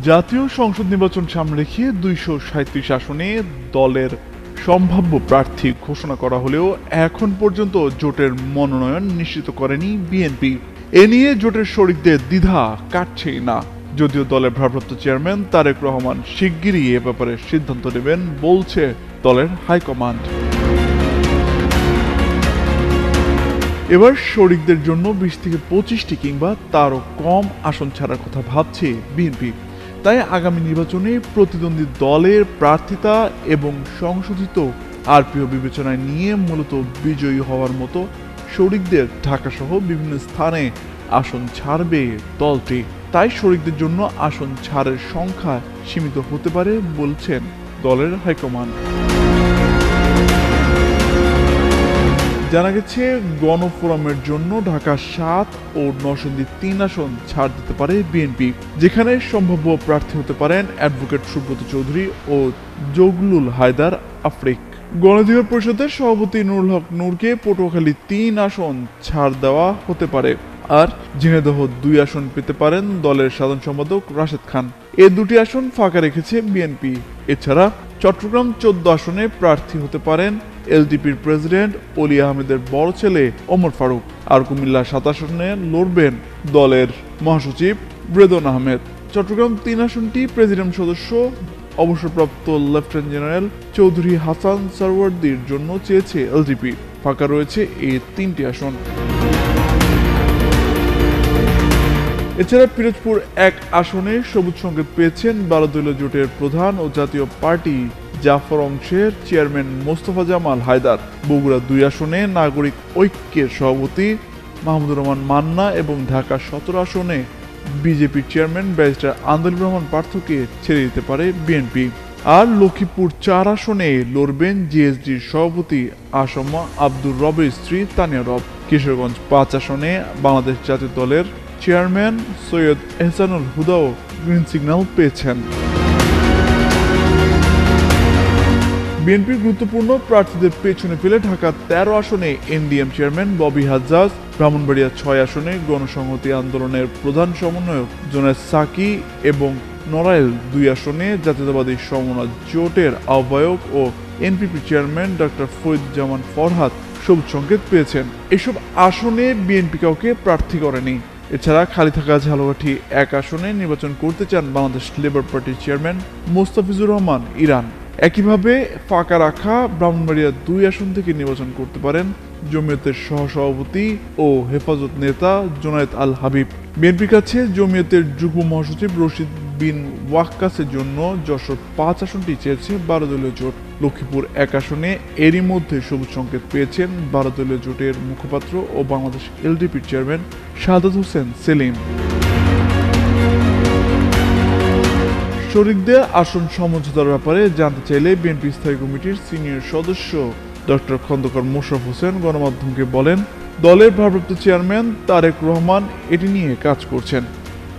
জাতীয় সংসদ নির্বাচন সামনে রেখে 237 আসনে দলের সম্ভাব্য প্রার্থী ঘোষণা করা হলেও এখন পর্যন্ত জোটের মনোনয়ন নিশ্চিত করেনি বিএনপি। এ নিয়ে জোটের শরিকদের দ্বিধা কাটছেই না, যদিও দলের ভারপ্রাপ্ত চেয়ারম্যান তারেক রহমান শিগগিরই এ ব্যাপারে সিদ্ধান্ত নেবেন বলছে দলের হাইকমান্ড। এবার শরিকদের জন্য 20 থেকে 25টি কিংবা তারও কম আসন ছাড়ার কথা ভাবছে বিএনপি। তাই আগামী নির্বাচনে প্রতিদ্বন্দ্বী দলের প্রার্থিতা এবং সংশোধিত আরপিও বিবেচনায় নিয়ে মূলত বিজয়ী হওয়ার মতো শরিকদের ঢাকাসহ বিভিন্ন স্থানে আসন ছাড়বে দলটি। তাই শরিকদের জন্য আসন ছাড়ের সংখ্যা সীমিত হতে পারে বলছেন দলের হাইকমান্ড। জানা গেছে গণফোরামের জন্য ঢাকা 7 ও নরসিংদী 3 আসন ছাড় দিতে পারে বিএনপি, যেখানে সম্ভাব্য প্রার্থী হতে পারেন অ্যাডভোকেট সুব্রত চৌধুরী ও জগলুল হায়দার আফ্রিক। গণঅধিকার পরিষদের সভাপতি নুরুল হক নূরকে পটুয়াখালী 3 আসন ছাড় দেওয়া হতে পারে, আর ঝিনাইদহ 2 আসন পেতে পারেন দলের সাধারণ সম্পাদক রাশেদ খান। এ দুটি আসন ফাঁকা রেখেছে বিএনপি। এছাড়া চট্টগ্রাম 14 আসনে প্রার্থী হতে পারেন এলডিপির প্রেসিডেন্ট অলি আহমেদের বড় ছেলে ওমর ফারুক, আর কুমিল্লা 7 আসনে লড়বেন দলের মহাসচিব ব্রেদন আহমেদ। চট্টগ্রাম 3 আসনটি প্রেসিডেন্ট সদস্য অবসরপ্রাপ্ত লেফটেন্যান্ট জেনারেল চৌধুরী হাসান সারওয়ার্দির জন্য চেয়েছে এলডিপি। ফাঁকা রয়েছে এই 3টি আসন। এছাড়া পিরোজপুর 1 আসনে সবুজ সংকেত পেয়েছেন 12 দলীয় জোটের প্রধান ও জাতীয় পার্টি জাফর অংশের চেয়ারম্যান মোস্তফা জামাল হায়দার। বগুড়া 2 আসনে নাগরিক ঐক্যের সভাপতি মাহমুদুর রহমান মান্না এবং ঢাকা 17 আসনে বিজেপির চেয়ারম্যান ব্যারিস্টার আন্দোলুর রহমান পার্থকে ছেড়ে দিতে পারে বিএনপি। আর লক্ষ্মীপুর 4 আসনে লড়বেন জিএসডির সভাপতি আসম্মা আব্দুর রবের স্ত্রী তানিয়া রব। কিশোরগঞ্জ 5 আসনে বাংলাদেশ জাতীয় দলের চেয়ারম্যান সৈয়দ এহসানুল হুদাও গ্রিন সিগন্যাল পেয়েছেন। বিএনপির গুরুত্বপূর্ণ প্রার্থীদের পেছনে ফেলে ঢাকা 13 আসনে এনডিএম চেয়ারম্যান ববি হাজ্জাজ, ব্রাহ্মণবাড়িয়া 6 আসনে গণসংহতি আন্দোলনের প্রধান সমন্বয়ক জোনায়েদ সাকি এবং নড়াইল 2 আসনে জাতীয়তাবাদী সমমনা জোটের আহ্বায়ক ও NPP chairman doctor Fariduzzaman Farhad সবুজ সংকেত পেয়েছেন। এসব আসনে বিএনপি কাউকে প্রার্থী করেনি। এছাড়া খালি থাকা ঝালকাঠি 1 আসনে নির্বাচন করতে চান বাংলাদেশ লেবার পার্টির চেয়ারম্যান মোস্তাফিজুর রহমান ইরান। একইভাবে ফাঁকা রাখা ব্রাহ্মণবাড়িয়া 2 আসন থেকে নির্বাচন করতে পারেন জমিয়তের সহসভাপতি ও হেফাজত নেতা জোনায়েদ আল হাবিব। বিএনপির কাছে জমিয়তের যুগ্ম মহাসচিব রশিদ বিন ওয়াক্কাসের জন্য যশোর 5 আসনটি চেয়েছে 12 দলীয় জোট। লক্ষ্মীপুর 1 আসনে এরই মধ্যে সবুজ সংকেত পেয়েছেন 12 দলীয় জোটের মুখপাত্র ও বাংলাদেশ এলডিপির চেয়ারম্যান শাহাদাত হোসেন সেলিম। শরিকদের আসন সমঝোতার ব্যাপারে জানতে চাইলে বিএনপি স্থায়ী কমিটির সিনিয়র সদস্য ডক্টর খন্দকার মোশাররফ হোসেন গণমাধ্যমকে বলেন, দলের ভারপ্রাপ্ত চেয়ারম্যান তারেক রহমান এটি নিয়ে কাজ করছেন,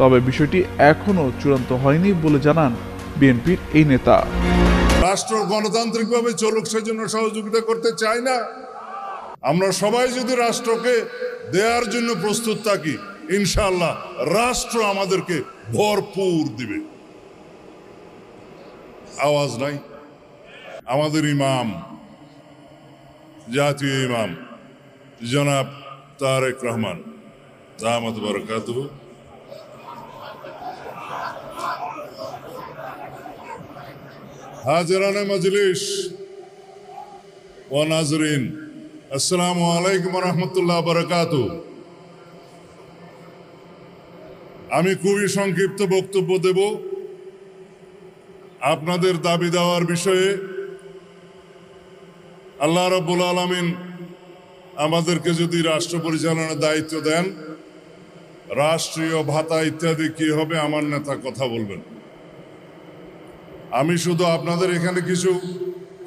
তবে বিষয়টি এখনো চূড়ান্ত হয়নি বলে জানান বিএনপির এই নেতা। রাষ্ট্র গণতান্ত্রিকভাবে চলুক সেজন্য সহযোগিতা করতে চাই না। আমরা সবাই যদি রাষ্ট্রকে দেওয়ার জন্য প্রস্তুত থাকি, ইনশাআল্লাহ রাষ্ট্র আমাদেরকে ভরপুর দিবে। আওয়াজ নাই। আমাদের ইমাম, জাতীয় ইমাম জনাব তারেক রহমান দামাত বারাকাতুহু হাজিরানে মজলিস ও নাজরিন, আসসালামু আলাইকুম ওয়া রাহমাতুল্লাহি ওয়া বারাকাতুহু। আমি খুবই সংক্ষিপ্ত বক্তব্য দেব। আপনাদের দাবি দেওয়ার বিষয়ে আল্লাহ রাব্বুল আলামিন আমাদেরকে যদি রাষ্ট্র পরিচালনার দায়িত্ব দেন, রাষ্ট্রীয় ভাতা ইত্যাদি কি হবে আমার নেতা কথা বলবেন। আমি শুধু আপনাদের এখানে কিছু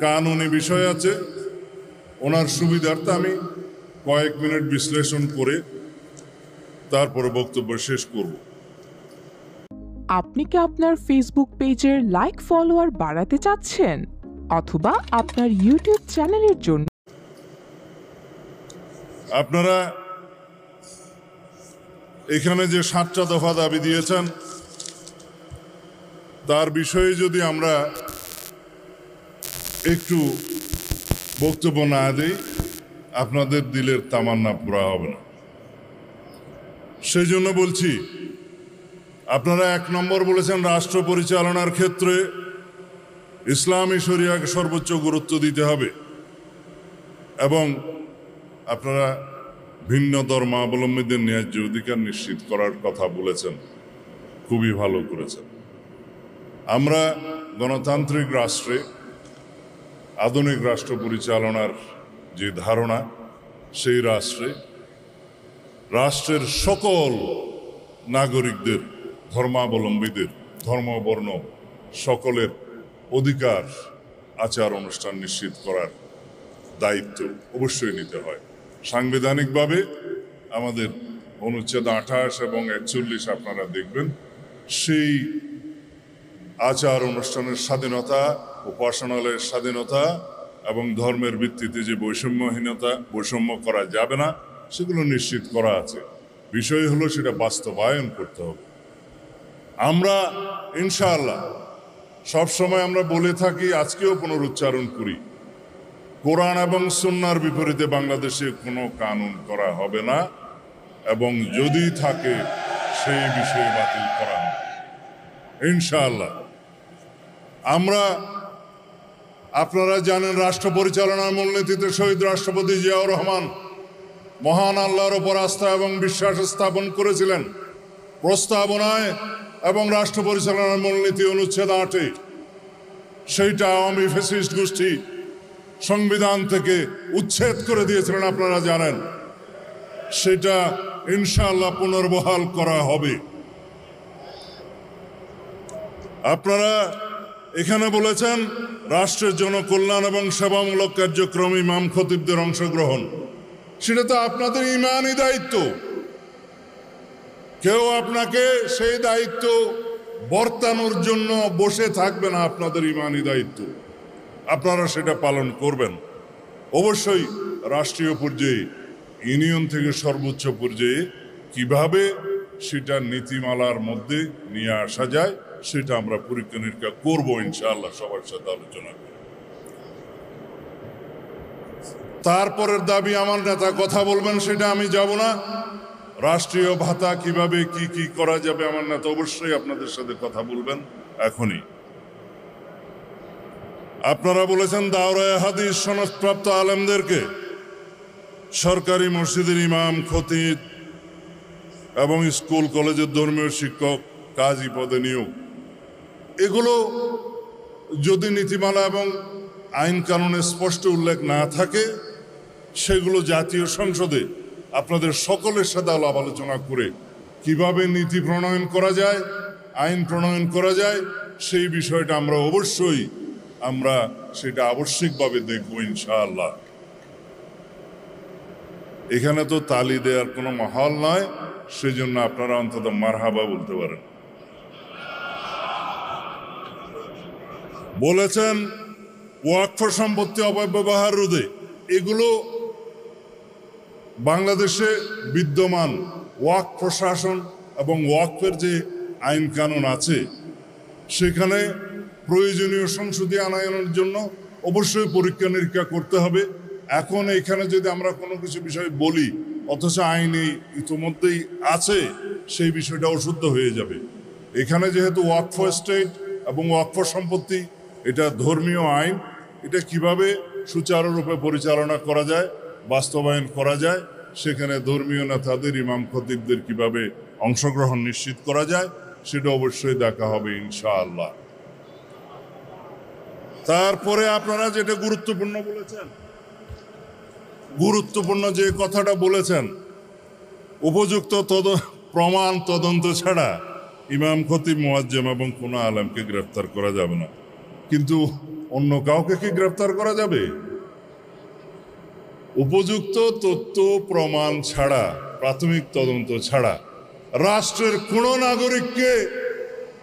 কানুনি বিষয় আছে, ওনার সুবিধার্থে আমি কয়েক মিনিট বিশ্লেষণ করে তারপরে বক্তব্য শেষ করব। আপনি কি আপনার ফেসবুক পেজের লাইক ফলোয়ার বাড়াতে চাচ্ছেন, অথবা আপনার ইউটিউব চ্যানেলের জন্য আপনারা এখানে যে 7টা দফা দাবি দিয়েছেন, তার বিষয়ে যদি আমরা একটু বক্তব্য না দিই, আপনাদের দিলের তামান্না পুরা হবে না। সেই জন্য বলছি, আপনারা 1 নম্বর বলেছেন রাষ্ট্র পরিচালনার ক্ষেত্রে ইসলামী শরিয়াকে সর্বোচ্চ গুরুত্ব দিতে হবে, এবং আপনারা ভিন্ন ধর্মাবলম্বীদের ন্যায্য অধিকার নিশ্চিত করার কথা বলেছেন, খুবই ভালো করেছেন। আমরা গণতান্ত্রিক রাষ্ট্রে আধুনিক রাষ্ট্র পরিচালনার যে ধারণা, সেই রাষ্ট্রের সকল নাগরিকদের, ধর্মাবলম্বীদের, ধর্মবর্ণ সকলের অধিকার, আচার অনুষ্ঠান নিশ্চিত করার দায়িত্ব অবশ্যই নিতে হয়। সাংবিধানিকভাবে আমাদের অনুচ্ছেদ 28 এবং 41 আপনারা দেখবেন, সেই আচার অনুষ্ঠানের স্বাধীনতা, উপাসনালয়ের স্বাধীনতা এবং ধর্মের ভিত্তিতে যে বৈষম্য করা যাবে না, সেগুলো নিশ্চিত করা আছে। বিষয় হলো সেটা বাস্তবায়ন করতে হবে। আমরা ইনশাআল্লাহ সবসময় আমরা বলে থাকি, আজকেও পুনরুচ্চারণ করি, কোরআন এবং সুন্নাহর বিপরীতে বাংলাদেশে কোনো কানুন করা হবে না, এবং যদি থাকে সেই বিষয়ে বাতিল করা হবে ইনশাআল্লাহ। আপনারা জানেন, রাষ্ট্র পরিচালনার মূলনীতিতে শহীদ রাষ্ট্রপতি জিয়াউর রহমান মহান আল্লাহর ওপর আস্থা এবং বিশ্বাস স্থাপন করেছিলেন। প্রস্তাবনায় এবং রাষ্ট্র পরিচালনার মূলনীতি অনুচ্ছেদ 8-এ সেইটা আওয়ামী ফ্যাসিস্ট গোষ্ঠী সংবিধান থেকে উচ্ছেদ করে দিয়েছিলেন, আপনারা জানেন। সেটা ইনশাআল্লাহ পুনর্বহাল করা হবে। আপনারা এখানে বলেছেন রাষ্ট্রের জনকল্যাণ এবং সেবামূলক কার্যক্রমে ইমাম খতিবদের অংশগ্রহণ, সেটা তো আপনাদের ইমানি দায়িত্ব। কেউ আপনাকে সেই দায়িত্ব বর্তানোর জন্য বসে থাকবে না, আপনাদের ইমানি দায়িত্ব, আপনারা সেটা পালন করবেন। অবশ্যই রাষ্ট্রীয় পর্যায়ে, ইউনিয়ন থেকে সর্বোচ্চ পর্যায়ে কিভাবে সেটা নীতিমালার মধ্যে নিয়ে আসা যায়, সেটা আমরা পরীক্ষা নিরীক্ষা করবো ইনশাআল্লাহ, সবার সাথে আলোচনা করব। তারপরের দাবি আমার নেতা কথা বলবেন, সেটা আমি যাব না। রাষ্ট্রীয় ভাতা কিভাবে কি করা যাবে, আমার নেতা অবশ্যই আপনাদের সাথে কথা বলবেন এখনই। আপনারা বলেছেন দাওরায়ে হাদিস সনদপ্রাপ্ত আলেমদেরকে সরকারি মসজিদের ইমাম, খতিব এবং স্কুল কলেজের ধর্মীয় শিক্ষক, কাজী পদে নিয়োগ। এগুলো যদি নীতিমালা এবং আইন কানুনে স্পষ্ট উল্লেখ না থাকে, সেগুলো জাতীয় সংসদে আপনাদের সকলের সাথে আলাপ আলোচনা করে কিভাবে নীতি প্রণয়ন করা যায়, আইন প্রণয়ন করা যায়, সেই বিষয়টা আমরা সেটা আবশ্যিকভাবে দেখব ইনশাআল্লাহ। এখানে তো তালি দেওয়ার কোনো মাহল নয়, সেজন্য আপনারা অন্তত মারহাবা বলতে পারেন। বলেছেন ওয়াকফ সম্পত্তি অপব্যবহার রোধে, এগুলো বাংলাদেশে বিদ্যমান ওয়াকফ প্রশাসন এবং ওয়াকফের যে আইন কানুন আছে, সেখানে প্রয়োজনীয় সংশোধনী আনয়নের জন্য অবশ্যই পরীক্ষা নিরীক্ষা করতে হবে। এখন এখানে যদি আমরা কোনো কিছু বিষয় বলি, অথচ আইনে ইতিমধ্যেই আছে, সেই বিষয়টা অশুদ্ধ হয়ে যাবে। এখানে যেহেতু ওয়াকফ এস্টেট এবং ওয়াকফ সম্পত্তি, এটা ধর্মীয় আইন, এটা কিভাবে সুচারুরূপে পরিচালনা করা যায়, বাস্তবায়ন করা যায়, সেখানে ধর্মীয় নেতাদের, ইমাম খতিবদের কিভাবে অংশগ্রহণ নিশ্চিত করা যায়, সেটা অবশ্যই দেখা হবে ইনশাআল্লাহ। তারপরে আপনারা যেটা গুরুত্বপূর্ণ যে কথাটা বলেছেন, উপযুক্ত প্রমাণ তদন্ত ছাড়া ইমাম, খতিব, মুয়াজ্জেম এবং কোনো আলেমকে গ্রেফতার করা যাবে না। কিন্তু অন্য কাউকে কি গ্রেফতার করা যাবে? উপযুক্ত তথ্য প্রমাণ ছাড়া, প্রাথমিক তদন্ত ছাড়া রাষ্ট্রের কোনো নাগরিককে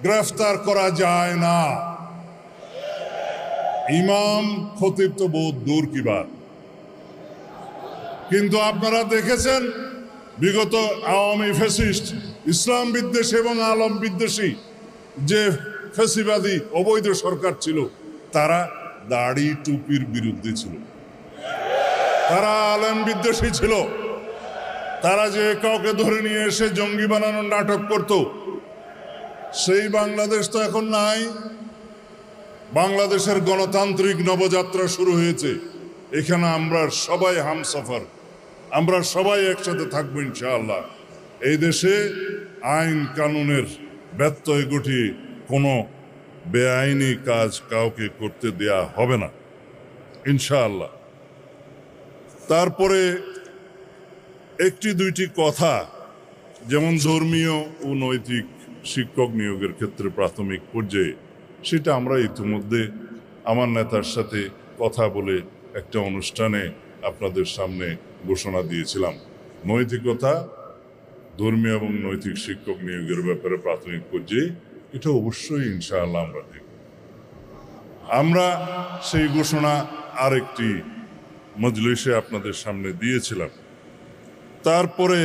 গ্রেফতার করা যায় না। ইমাম, খতিব তো বহুত দূর কি বাত। কিন্তু আপনারা দেখেছেন বিগত আওয়ামী ফ্যাসিস্ট, ইসলাম বিদ্বেষী এবং আলম বিদ্বেষী যে ফ্যাসিবাদী অবৈধ সরকার ছিল, তারা দাড়ি টুপির বিরুদ্ধে ছিল, তারা আলেম বিদ্বেষী ছিল, তারা যে কাউকে ধরে নিয়ে এসে জঙ্গি বানানোর নাটক করত। সেই বাংলাদেশ তো এখন নাই। বাংলাদেশের গণতান্ত্রিক নবযাত্রা শুরু হয়েছে। এখানে আমরা সবাই হামসফর, আমরা সবাই একসাথে থাকবো ইনশাআল্লাহ। এই দেশে আইন কানুনের ব্যত্যয় ঘটিয়ে কোনো বেআইনি কাজ কাউকে করতে দেয়া হবে না ইনশাআল্লাহ। তারপরে একটি দুইটি কথা, যেমন ধর্মীয় ও নৈতিক শিক্ষক নিয়োগের ক্ষেত্রে প্রাথমিক পর্যায়ে, সেটা আমরা ইতিমধ্যে আমার নেতার সাথে কথা বলে একটা অনুষ্ঠানে আপনাদের সামনে ঘোষণা দিয়েছিলাম। নৈতিকতা, ধর্মীয় এবং নৈতিক শিক্ষক নিয়োগের ব্যাপারে প্রাথমিক পর্যায়ে এটা অবশ্যই ইনশাআল্লাহ আমরা দেখব। আমরা সেই ঘোষণা আরেকটি মজলিসে আপনাদের সামনে দিয়েছিলাম। তারপরে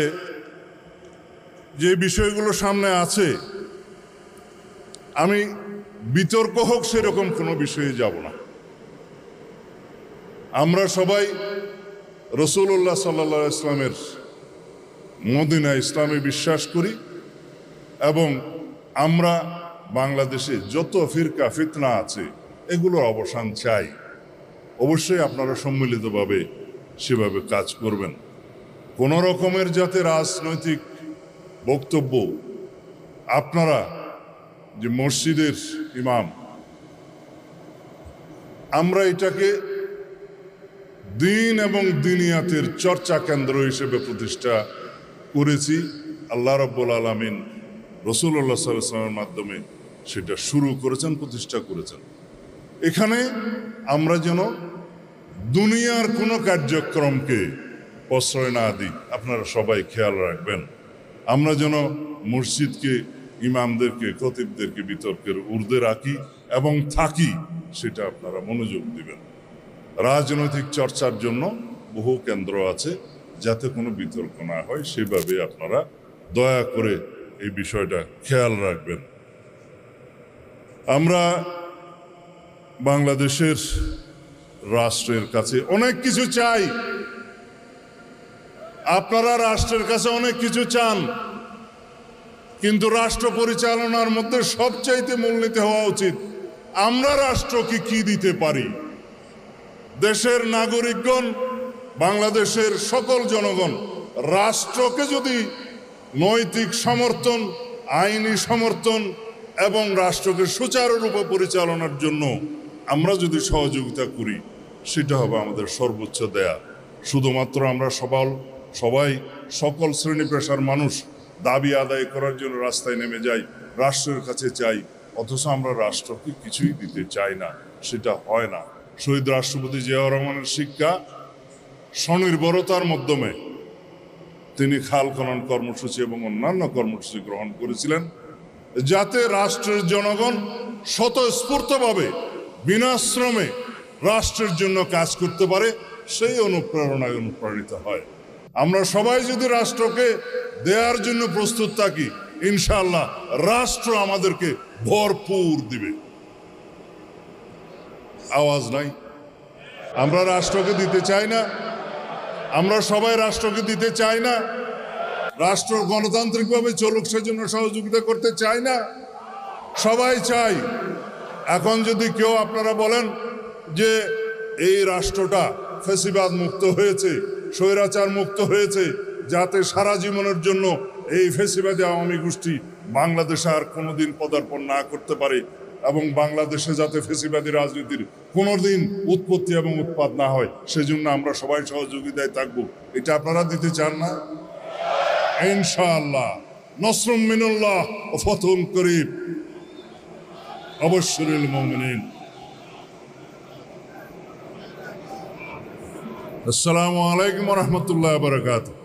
যে বিষয়গুলো সামনে আছে, আমি বিতর্ক হোক সেরকম কোনো বিষয়ে যাব না। আমরা সবাই রাসূলুল্লাহ সাল্লাল্লাহু আলাইহি ইসলামের মদিনা ইসলামে বিশ্বাস করি এবং আমরা বাংলাদেশে যত ফিরকা ফিতনা আছে এগুলোর অবসান চাই। অবশ্যই আপনারা সম্মিলিতভাবে সেভাবে কাজ করবেন। কোন রকমের যাতে রাজনৈতিক বক্তব্য, আপনারা যে মসজিদের ইমাম, আমরা এটাকে দিন এবং দিনিয়াতের চর্চা কেন্দ্র হিসেবে প্রতিষ্ঠা করেছি। আল্লাহ রাব্বুল আলামিন রাসূলুল্লাহ সাল্লাল্লাহু আলাইহি ওয়াসাল্লামের মাধ্যমে সেটা শুরু করেছেন, প্রতিষ্ঠা করেছেন। এখানে আমরা যেন দুনিয়ার কোনো কার্যক্রমকে প্রশ্রয় না দিই, আপনারা সবাই খেয়াল রাখবেন। আমরা যেন মসজিদকে, ইমামদেরকে, খতিবদেরকে বিতর্কের ঊর্ধ্বে রাখি এবং থাকি, সেটা আপনারা মনোযোগ দিবেন। রাজনৈতিক চর্চার জন্য বহু কেন্দ্র আছে, যাতে কোনো বিতর্ক না হয় সেভাবে আপনারা দয়া করে এই বিষয়টা খেয়াল রাখবেন। আমরা বাংলাদেশের রাষ্ট্রের কাছে অনেক কিছু চাই, আপনারা রাষ্ট্রের কাছে অনেক কিছু চান, কিন্তু রাষ্ট্র পরিচালনার মধ্যে সবচাইতে মূলনীতি হওয়া উচিত আমরা রাষ্ট্রকে কি দিতে পারি। দেশের নাগরিকগণ, বাংলাদেশের সকল জনগণ রাষ্ট্রকে যদি নৈতিক সমর্থন, আইনি সমর্থন এবং রাষ্ট্রকে সুচারুরূপে পরিচালনার জন্য আমরা যদি সহযোগিতা করি, সেটা হবে আমাদের সর্বোচ্চ দেয়া। শুধুমাত্র আমরা সবাই সকল শ্রেণী পেশার মানুষ দাবি আদায় করার জন্য রাস্তায় নেমে যাই, রাষ্ট্রের কাছে চাই, অথচ আমরা রাষ্ট্রকে কিছুই দিতে চাই না, সেটা হয় না। শহীদ রাষ্ট্রপতি জিয়াউর রহমানের শিক্ষা স্বনির্ভরতার মাধ্যমে তিনি খাল খনন কর্মসূচি এবং অন্যান্য কর্মসূচি গ্রহণ করেছিলেন, যাতে রাষ্ট্রের জনগণ স্বতঃস্ফূর্তভাবে বিনা শ্রমে রাষ্ট্রের জন্য কাজ করতে পারে, সেই অনুপ্রেরণায় অনুপ্রাণিত হয়। আমরা সবাই যদি রাষ্ট্রকে দেওয়ার জন্য প্রস্তুত থাকি, ইনশাআল্লাহ রাষ্ট্র আমাদেরকে ভরপুর দিবে। আওয়াজ নাই? আমরা রাষ্ট্রকে দিতে চাই না, আমরা সবাই রাষ্ট্রকে দিতে চাই না। রাষ্ট্র গণতান্ত্রিকভাবে চলুক সেজন্য সহযোগিতা করতে চাই না, সবাই চাই। এখন যদি কেউ আপনারা বলেন যে এই রাষ্ট্রটা ফ্যাসিবাদ মুক্ত হয়েছে, স্বৈরাচার মুক্ত হয়েছে, যাতে সারা জীবনের জন্য এই ফ্যাসিবাদী আওয়ামী গোষ্ঠী বাংলাদেশে আর কোনোদিন পদার্পণ না করতে পারে এবং বাংলাদেশে যাতে ফ্যাসিবাদী রাজনীতির কোনোদিন উৎপত্তি এবং উৎপাদ না হয়, সেজন্য আমরা সবাই সহযোগিতায় থাকবো, এটা আপনারা দিতে চান না? ইনশাআল্লাহ নসরুম মিনাল্লাহ ওয়া ফাতহুন করিব অবশ্যিরিল মুমিনিন। আসসালামু আলাইকুম ওয়া রাহমাতুল্লাহি ওয়া বারাকাতুহু।